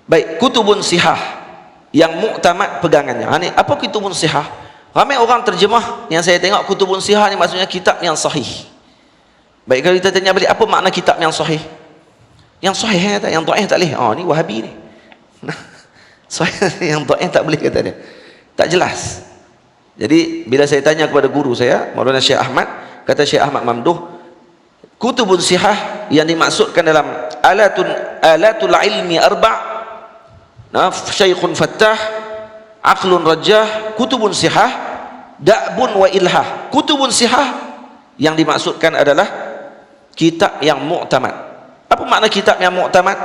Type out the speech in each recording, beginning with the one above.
Baik, kutubun sihah yang muktamad pegangannya. Ini apa kutubun sihah? Ramai orang terjemah yang saya tengok kutubun sihah ni maksudnya kitab yang sahih. Baik, kalau kita tanya balik apa makna kitab yang sahih? Yang sahih tak, yang dhaif tak boleh. Oh, ni Wahabi ni. Sahih yang dhaif tak boleh kata dia. Tak jelas. Jadi bila saya tanya kepada guru saya, Maulana Syekh Ahmad, kata Syekh Ahmad Mamduh, kutubun sihah yang dimaksudkan dalam alatul ilmi arba', syaikhun fattah, aqlun rajah, kutubun sihah, da'bun wa ilhah. Kutubun sihah yang dimaksudkan adalah kitab yang mu'tamad. Apa makna kitab yang mu'tamad?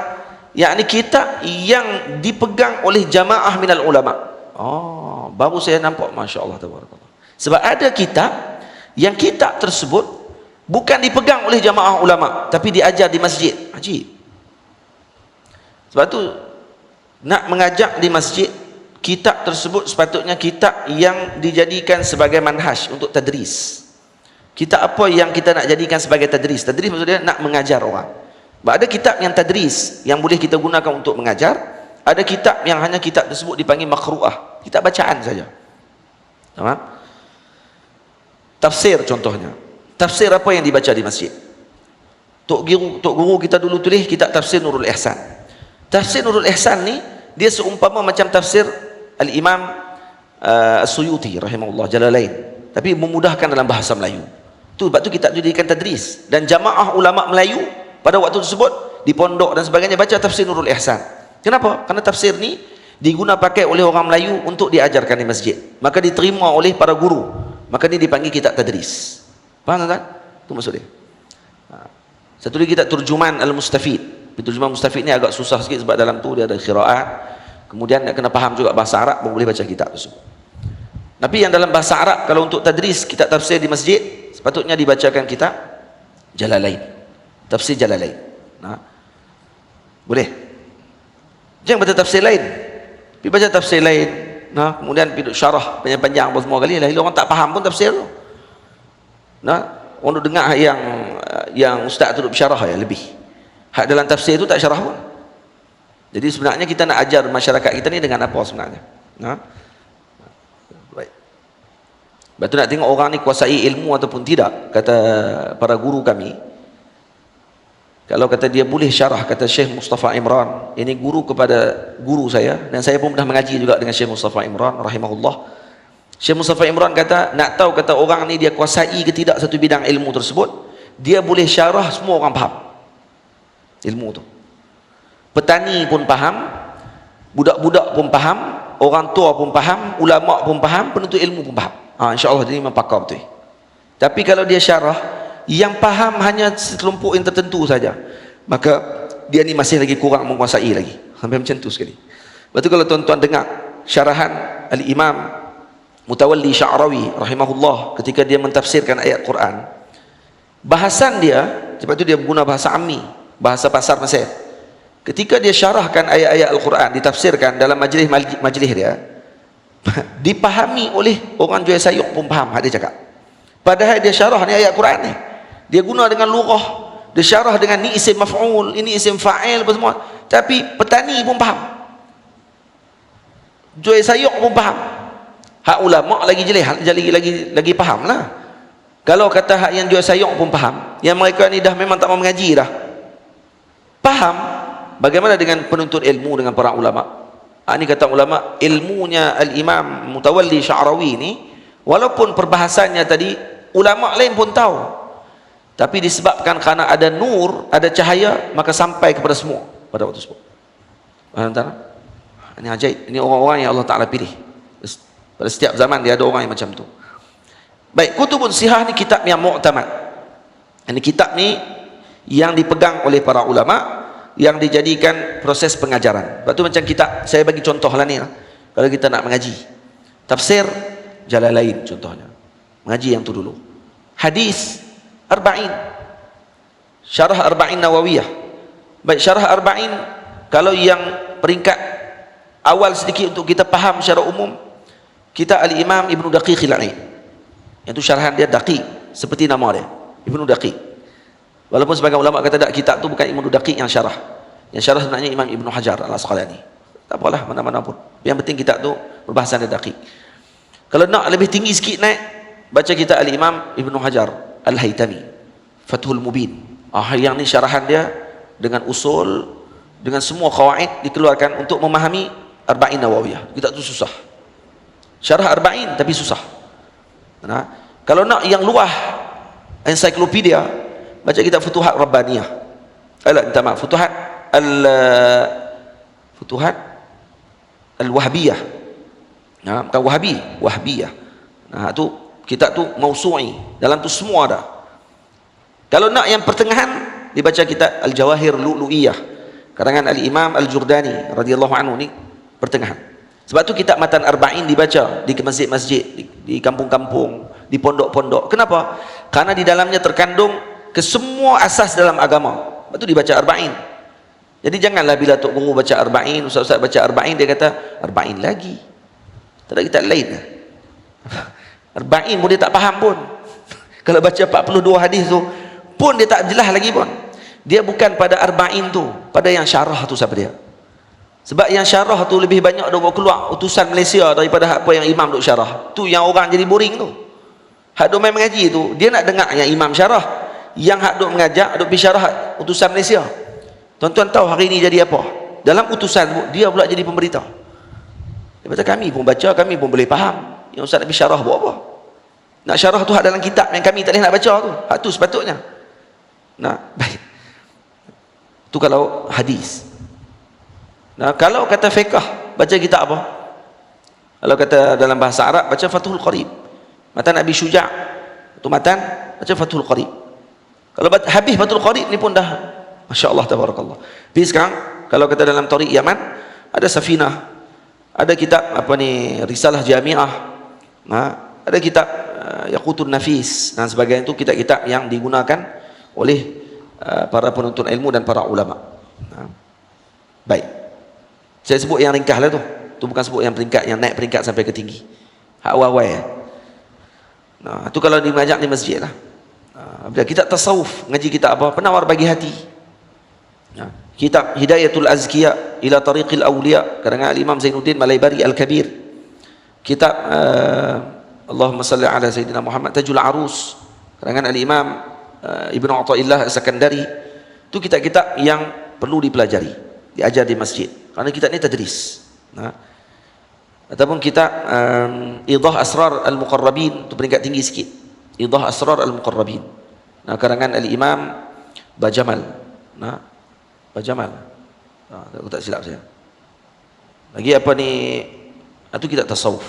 Yakni kitab yang dipegang oleh jamaah minal ulama. Oh, baru saya nampak, masya-Allah tabarakallah. Sebab ada kitab yang kitab tersebut bukan dipegang oleh jamaah ulama tapi diajar di masjid. Ajib. Sebab tu nak mengajak di masjid, kitab tersebut sepatutnya kitab yang dijadikan sebagai manhaj untuk tadris. Kitab apa yang kita nak jadikan sebagai tadris? Tadris maksudnya nak mengajar orang. Ada kitab yang tadris yang boleh kita gunakan untuk mengajar, ada kitab yang hanya kitab tersebut dipanggil makruah, kitab bacaan saja. Tamam? Tafsir contohnya. Tafsir apa yang dibaca di masjid? Tok guru kita dulu tulis kitab Tafsir Nurul Ihsan. Tafsir Nurul Ihsan ni dia seumpama macam tafsir Al-Imam As-Suyuti rahimahullah, Jalalain, tapi memudahkan dalam bahasa Melayu. Sebab tu kitab tu dijadikan tadris, dan jamaah ulama Melayu pada waktu tersebut di pondok dan sebagainya baca Tafsir Nurul Ihsan. Kenapa? Karena tafsir ni diguna pakai oleh orang Melayu untuk diajarkan di masjid, maka diterima oleh para guru, maka ni dipanggil kitab tadris. Faham tak? Itu maksud dia. Satu lagi kitab Turjuman Al-Mustafid. Turjuman Mustafid ni agak susah sikit sebab dalam tu dia ada qiraat, kemudian nak kena faham juga bahasa Arab baru boleh baca kitab tersebut. Tapi yang dalam bahasa Arab, kalau untuk tadris kitab tafsir di masjid, sepatutnya dibacakan kitab Jalalain, Tafsir Jalalain. Boleh? Jangan baca tafsir lain, pergi baca tafsir lain, kemudian pergi syarah panjang-panjang apa semua kali, lahir orang tak faham pun tafsir tu. Orang duk dengar yang ustaz tu duk bersyarah ya lebih. Hak dalam tafsir tu tak syarah pun. Jadi sebenarnya kita nak ajar masyarakat kita ni dengan apa sebenarnya? Baik. Betul, nak tengok orang ni kuasai ilmu ataupun tidak. Kata para guru kami, kalau kata dia boleh syarah, kata Syekh Mustafa Imran, ini guru kepada guru saya, dan saya pun pernah mengaji juga dengan Syekh Mustafa Imran rahimahullah. Syekh Mustafa Imran kata, nak tahu kata orang ni dia kuasai ke tidak satu bidang ilmu tersebut, dia boleh syarah semua orang faham ilmu tu. Petani pun faham, budak-budak pun faham, orang tua pun faham, ulama pun faham, penuntut ilmu pun faham. InsyaAllah dia memang pakar betul. Tapi kalau dia syarah, yang faham hanya sekelompok yang tertentu saja, maka dia ni masih lagi kurang menguasai lagi. Sampai macam tu sekali. Lepas tu kalau tuan-tuan dengar syarahan Al-Imam Mutawalli Sya'rawi rahimahullah ketika dia mentafsirkan ayat Quran, bahasan dia, sebab tu dia guna bahasa ammi, bahasa pasar Mesir. Ketika dia syarahkan ayat-ayat Al-Quran, ditafsirkan dalam majlis dia, dipahami oleh orang jual sayur pun faham dia cakap. Padahal dia syarah ni ayat Quran ni, dia guna dengan lughah, dia syarah dengan ni isim maf'ul, ini isim fa'il apa semua, tapi petani pun faham, jual sayur pun faham. Hak ulama lagi jelih, lagi faham lah. Kalau kata hak yang jual sayur pun faham, yang mereka ni dah memang tak mau mengaji dah faham, bagaimana dengan penuntut ilmu, dengan para ulama? Ini kata ulama, ilmunya Al-Imam Mutawalli Sya'rawi ni, walaupun perbahasannya tadi ulama lain pun tahu, tapi disebabkan kerana ada nur, ada cahaya, maka sampai kepada semua pada waktu tersebut. Ini ajaib. Ini orang-orang yang Allah Ta'ala pilih. Pada setiap zaman dia ada orang yang macam tu. Baik, kutubun sihah ni kitab yang mu'tamad. Ini kitab ni yang dipegang oleh para ulama, yang dijadikan proses pengajaran. Lepas tu macam kitab, saya bagi contoh lah ni lah. Kalau kita nak mengaji Tafsir Jalalain contohnya, mengaji yang tu dulu. Hadis Arba'in, Syarah Arba'in Nawawiyah. Baik, Syarah Arba'in, kalau yang peringkat awal sedikit untuk kita faham secara umum, kita Al-Imam Ibnu Daqiq Al-Aid. Yang tu syarahan dia Daqiq, seperti nama dia, Ibnu Daqiq. Walaupun sebagian ulama kata tak, kitab tu bukan Ibnu Daqiq yang syarah. Yang syarah sebenarnya Imam Ibnu Hajar Al-Asqalani. Tak apalah, mana-mana pun. Yang penting kita tu berbahasa daqiq. Kalau nak lebih tinggi sikit naik, baca kita Al-Imam Ibnu Hajar Al-Haytami, Fathul Mubin. Yang ni syarahan dia dengan usul, dengan semua qawaid dikeluarkan untuk memahami Arba'in Nawawiyah. Kita tu susah. Syarah Arba'in tapi susah. Nah, kalau nak yang luah, ensiklopedia, baca kita Futuhat Rabbaniyah. Minta maaf, Futuhat Al-Wahbiyah. Nah, bukan Wahabi, Wahbiyah. Nah, tu kitab tu mausu'i. Dalam tu semua ada. Kalau nak yang pertengahan, dibaca kitab Al-Jawahir Lu'lu'iyah karangan Al-Imam Al-Jurdani radhiyallahu anhu, ni pertengahan. Sebab tu kitab Matan Arba'in dibaca di masjid-masjid, di kampung-kampung, di pondok-pondok. Kenapa? Karena di dalamnya terkandung ke semua asas dalam agama. Sebab tu dibaca Arba'in. Jadi janganlah bila Tok Guru baca Arba'in, ustaz-ustaz baca Arba'in, dia kata Arba'in lagi. Tak ada kitab lain. Arba'in pun dia tak faham pun. Kalau baca 42 hadis tu pun dia tak jelas lagi pun. Dia bukan pada Arba'in tu, pada yang syarah tu siapa dia. Sebab yang syarah tu lebih banyak dia bawa keluar utusan Malaysia daripada apa yang imam duk syarah. Tu yang orang jadi boring tu. Hak duk main mengaji tu, dia nak dengar yang imam syarah. Yang hak duk mengajak, duk pergi syarah utusan Malaysia. Tuan-tuan tahu hari ni jadi apa? Dalam utusan dia pula jadi pemberitahu. Dia kata kami pun baca, kami pun boleh faham. Yang ustaz nak pergi syarah buat apa? Nak syarah tu hak dalam kitab yang kami tak boleh nak baca tu. Hak tu sepatutnya. Nah, baik. Tu kalau hadis. Nah, kalau kata fiqh, baca kitab apa? Kalau kata dalam bahasa Arab, baca Fathul Qarib. Matan Abi Syuja'. Tu matan, baca Fathul Qarib. Kalau habis Fathul Qarib ni pun dah masya-Allah tabarakallah. Tapi sekarang kalau kata dalam Tariq Yaman, ada Safinah, ada kitab apa ni, Risalah Jami'ah. Nah, ada kitab Yaqutun Nafis dan sebagainya. Itu kitab-kitab yang digunakan oleh para penuntut ilmu dan para ulama. Nah, baik. Saya sebut yang ringkas lah tu. Tu bukan sebut yang peringkat, yang naik peringkat sampai ke tinggi. Hak awal-awal ya. Nah, tu kalau dimajak di masjid lah. Bila kitab tasawuf, ngaji kitab apa? Penawar bagi hati. Nah, kitab Hidayatul Azkiya ila Tariqil Awliya karangan Al-Imam Zainuddin Malaybari Al-Kabir. Kitab Allahumma salli ala Sayyidina Muhammad Tajul Arus karangan Al-Imam Ibnu Athaillah As-Sakandari. Itu kitab-kitab yang perlu dipelajari, diajar di masjid. Karena kitab ni tadris. Nah, ataupun kitab Idah Asrar Al-Muqarrabin, itu peringkat tinggi sikit. Idah Asrar Al-Muqarrabin. Nah, karangan Al-Imam Bajamal. Nah, Bajamal. Nah, aku tak silap saya. Lagi apa ni? Itu kitab tasawuf.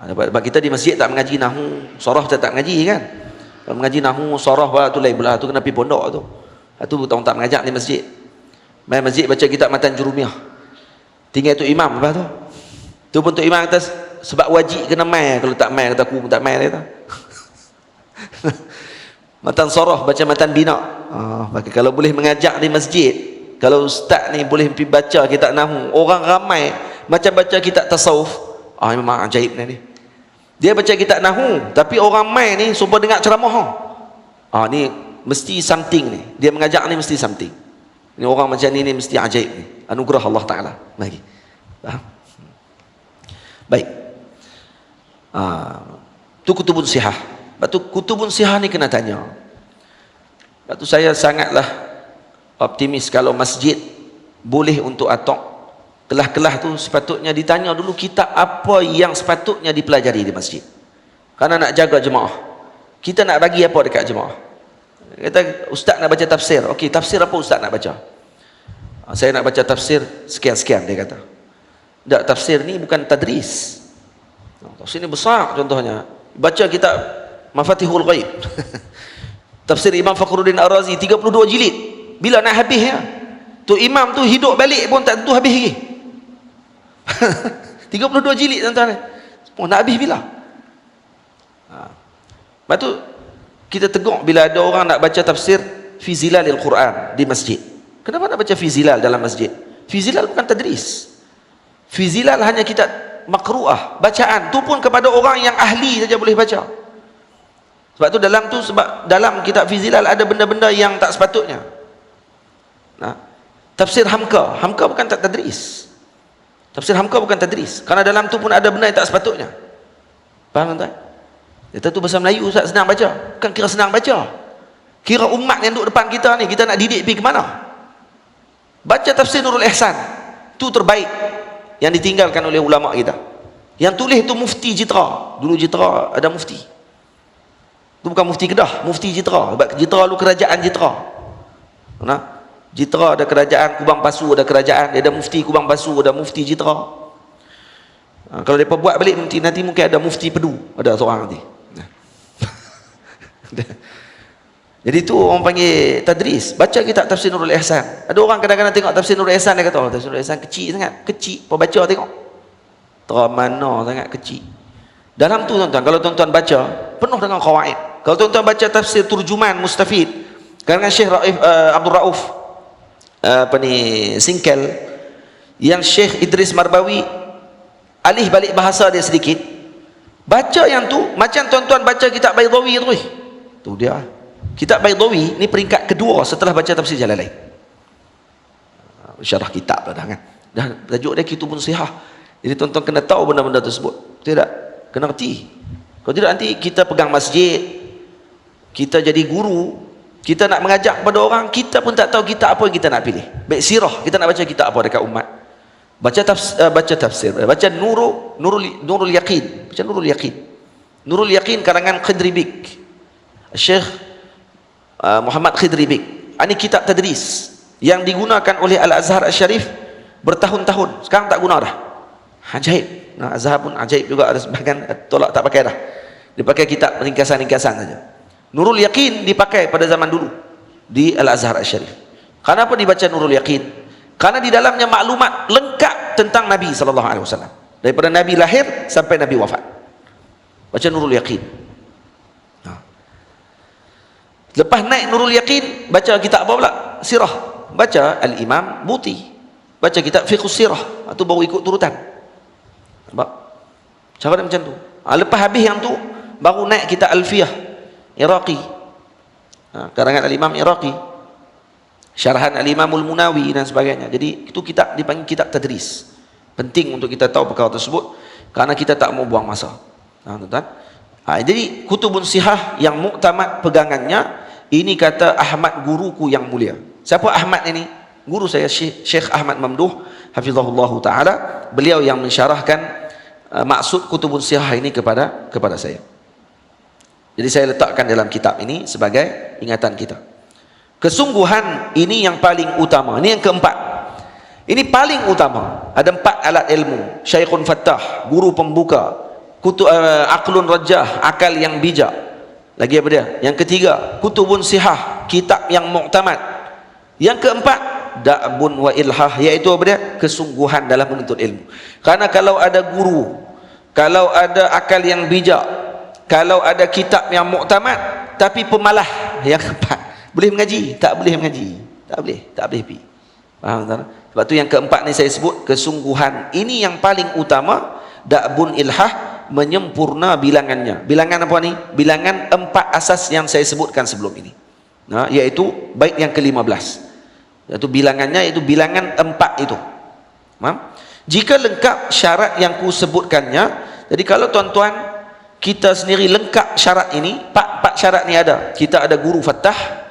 Sebab kita di masjid tak mengaji nahwu, sarah kita tak mengaji kan. Kalau mengaji nahwu, sarah tu lain pula, tu kena pergi pondok tu. Itu orang tak mengajak di masjid. Main masjid baca kitab Matan Jurumiyah. Tinggal tu imam apa tu? Tu pun tu imam kata sebab wajib kena mai, kalau tak mai kata aku pun tak mai dia kata. Matan sarah baca Matan Bina. Kalau boleh mengajak di masjid, kalau ustaz ni boleh pergi baca kitab nahwu, orang ramai macam baca kitab tasawuf. Memang ajaib ni. Dia baca kitab nahwu, tapi orang mai ni sumpah dengar ceramah. Ni mesti something ni. Dia mengajak ni mesti something. Ini orang macam ni mesti ajaib ni. Anugerah Allah Ta'ala. Lagi. Faham? Baik. Tu kutubun sihah. Lepas tu kutubun sihah ni kena tanya. Lepas tu saya sangatlah optimis kalau masjid boleh untuk atok kelah-kelah tu sepatutnya ditanya dulu kitab apa yang sepatutnya dipelajari di masjid. Karena nak jaga jemaah. Kita nak bagi apa dekat jemaah? Kata ustaz nak baca tafsir. Okey, tafsir apa ustaz nak baca? Saya nak baca tafsir sekian-sekian, dia kata. Tak, tafsir ni bukan tadris. Tafsir ni besar contohnya. Baca kitab Mafatihul Ghaib. Tafsir Imam Fakhruddin Ar-Razi 32 jilid. Bila nak habisnya? Tu imam tu hidup balik pun tak tentu habis lagi. 32 jilid tuan-tuan. Nak habis bila? Lepas tu kita tegur bila ada orang nak baca tafsir fi zilalil Quran di masjid. Kenapa nak baca fi zilal dalam masjid? Fi zilal bukan tadris. Fi zilal hanya kitab makruah, bacaan. Tu pun kepada orang yang ahli saja boleh baca. Sebab tu sebab dalam kitab fi zilal ada benda-benda yang tak sepatutnya. Nah, tafsir Hamka bukan tak tadris. Tafsir hamka bukan tadris, kerana dalam tu pun ada benda yang tak sepatutnya. Faham tak? Kita tu bahasa Melayu Ustaz, senang baca. Bukan kira senang baca, kira umat yang duduk depan kita ni, kita nak didik pergi ke mana? Baca tafsir Nurul Ihsan, tu terbaik yang ditinggalkan oleh ulama kita. Yang tulis tu Mufti Jitra. Dulu Jitra ada mufti, tu bukan Mufti Kedah, Mufti Jitra. Sebab Jitra lu kerajaan Jitra. Nah, Jitra ada kerajaan, Kubang Pasu ada kerajaan, dia ada Mufti Kubang Pasu, ada Mufti Jitra. Kalau mereka buat balik nanti mungkin ada Mufti Pedu, ada seorang nanti. Jadi tu orang panggil tadris. Baca kitab tafsir Nurul Ihsan. Ada orang kadang-kadang tengok tafsir Nurul Ihsan, dia kata, oh, tafsir Nurul Ihsan kecil sangat. Kecil, apa baca tengok, mana sangat kecil. Dalam tu tuan-tuan, kalau tuan-tuan baca, penuh dengan qawaid. Kalau tuan-tuan baca tafsir Turjuman Mustafid karangan Syekh Abdul Rauf Singkel, yang Syekh Idris Marbawi alih balik bahasa dia sedikit, baca yang tu macam tuan-tuan baca kitab Baydawi tu. Tu dia. Kitab Baydawi ni peringkat kedua setelah baca tafsir Jalalain. Syarah kitab dah kan. Dah tajuk dia Kitabun Sihah. Jadi tuan-tuan kena tahu benda-benda tersebut. Tidak, kena reti. Kalau tidak nanti kita pegang masjid, kita jadi guru, kita nak mengajak kepada orang, kita pun tak tahu kitab apa yang kita nak pilih. Baik sirah, kita nak baca kitab apa dekat umat. Baca tafsir, baca Nurul Yaqin, baca Nurul Yaqin. Nurul Yaqin karangan Khidri Bik, Syekh Muhammad Khidri Bik. Ini kitab tadris yang digunakan oleh Al-Azhar Al-Syarif bertahun-tahun. Sekarang tak guna dah. Ajaib. Nah, Azhar pun ajaib juga, ada sebahagian tolak tak pakai dah. Dipakai kitab ringkasan-ringkasan saja. Nurul Yaqin dipakai pada zaman dulu di Al-Azhar Al-Syarif. Kenapa dibaca Nurul Yaqin? Karena di dalamnya maklumat lengkap tentang Nabi SAW, daripada Nabi lahir sampai Nabi wafat. Baca Nurul Yaqin. Lepas naik Nurul Yaqin, baca kitab apa pula? Sirah. Baca Al-Imam Buti, baca kitab Fiqhus Sirah. Itu baru ikut turutan. Nampak? Cara dia macam tu. Lepas habis yang tu, baru naik kitab Alfiyah Iraqi, karangan Al-Imam Iraqi, syarahan Al-Imamul Munawi dan sebagainya. Jadi itu kitab dipanggil kitab tadris. Penting untuk kita tahu perkara tersebut, kerana kita tak mau buang masa. Tuan-tuan. Jadi Kutubun Sihah yang muktamad pegangannya, ini kata Ahmad guruku yang mulia. Siapa Ahmad ini? Guru saya Syekh Ahmad Mamduh hafizahullah taala. Beliau yang mensyarahkan maksud Kutubun Sihah ini kepada saya. Jadi saya letakkan dalam kitab ini sebagai ingatan kita. Kesungguhan ini yang paling utama. Ini yang keempat. Ini paling utama. Ada 4 alat ilmu. Syekhun Fattah, guru pembuka. Aqlun Rajah, akal yang bijak. Lagi apa dia? Yang ketiga, Kutubun Sihah, kitab yang muktamad. Yang keempat, Da'bun wa Ilhah, iaitu apa dia? Kesungguhan dalam menuntut ilmu. Karena kalau ada guru, kalau ada akal yang bijak, kalau ada kitab yang muktamad tapi pemalah, yang keempat, boleh mengaji? Tak boleh mengaji. Tak boleh pergi. Faham tak? Sebab tu yang keempat ni saya sebut kesungguhan. Ini yang paling utama. Da'bun Ilhah, menyempurna bilangannya. Bilangan apa ni? Bilangan 4 asas yang saya sebutkan sebelum ini. Iaitu bait yang ke-15. Iaitu bilangannya, iaitu bilangan 4 itu. Jika lengkap syarat yang ku sebutkannya, jadi kalau tuan-tuan kita sendiri lengkap syarat ini, 4 syarat ni ada. Kita ada guru Fattah,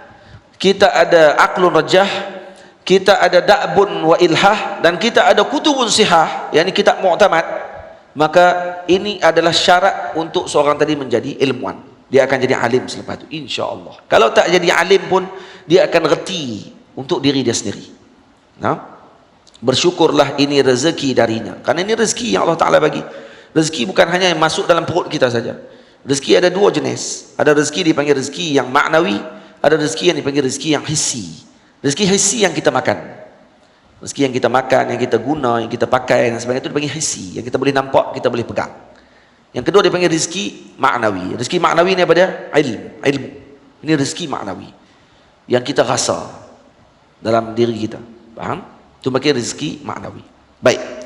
kita ada Aqlun Rajah, kita ada Da'bun wa Ilhah, dan kita ada Kutubun Sihah, yakni kitab muktamad. Maka ini adalah syarat untuk seorang tadi menjadi ilmuwan. Dia akan jadi alim selepas itu, insya-Allah. Kalau tak jadi alim pun, dia akan reti untuk diri dia sendiri. Bersyukurlah ini rezeki darinya. Karena ini rezeki yang Allah Ta'ala bagi. Rezeki bukan hanya yang masuk dalam perut kita saja. Rezeki ada 2 jenis. Ada rezeki dipanggil rezeki yang maknawi, ada rezeki yang dipanggil rezeki yang hissi. Rezeki hissi yang kita makan. Rezeki yang kita makan, yang kita guna, yang kita pakai dan sebagainya, itu dipanggil hissi, yang kita boleh nampak, kita boleh pegang. Yang kedua dipanggil rezeki maknawi. Rezeki maknawi ni apa dia? Ilmu. Ini rezeki maknawi yang kita rasa dalam diri kita. Faham? Itu dipanggil rezeki maknawi. Baik.